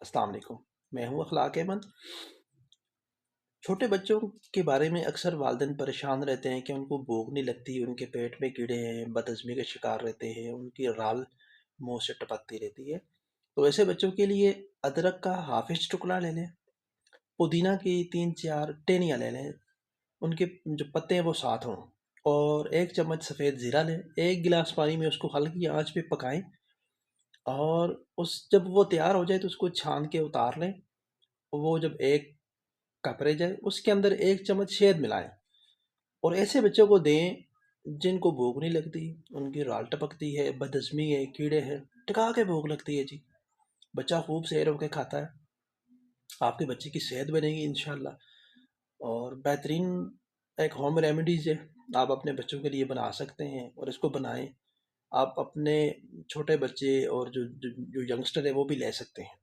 السلام علیکم۔ میں ہوں اخلاق احمد۔ چھوٹے بچوں کے بارے میں اکثر والدین پریشان رہتے ہیں کہ ان کو بھوک نہیں لگتی، ان کے پیٹ میں کیڑے ہیں، بد ہضمی کا شکار رہتے ہیں، ان کی رال منہ سے ٹپکتی رہتی ہے۔ تو ایسے بچوں کے لیے ادرک کا حافظ ٹکڑا لے لیں، پودینہ کی 3-4 ٹہنیاں لے لیں، ان کے جو پتے ہیں وہ ساتھ ہوں، اور 1 چمچ سفید زیرہ لیں، 1 گلاس پانی میں اس کو ہلکی آنچ پہ پکائیں، اور جب وہ تیار ہو جائے تو اس کو چھان کے اتار لیں۔ وہ جب ایک کپ رہ جائے اس کے اندر 1 چمچ شہد ملائیں، اور ایسے بچوں کو دیں جن کو بھوک نہیں لگتی، ان کی رال ٹپکتی ہے، بدہضمی ہے، کیڑے ہیں، ٹکا کے بھوک لگتی ہے جی۔ بچہ خوب سیر ہو کے کھاتا ہے، آپ کے بچے کی صحت بنے گی انشاءاللہ۔ اور بہترین ایک ہوم ریمیڈیز ہے، آپ اپنے بچوں کے لیے بنا سکتے ہیں، اور اس کو بنائیں۔ آپ اپنے چھوٹے بچے اور جو ینگسٹر ہے وہ بھی لے سکتے ہیں۔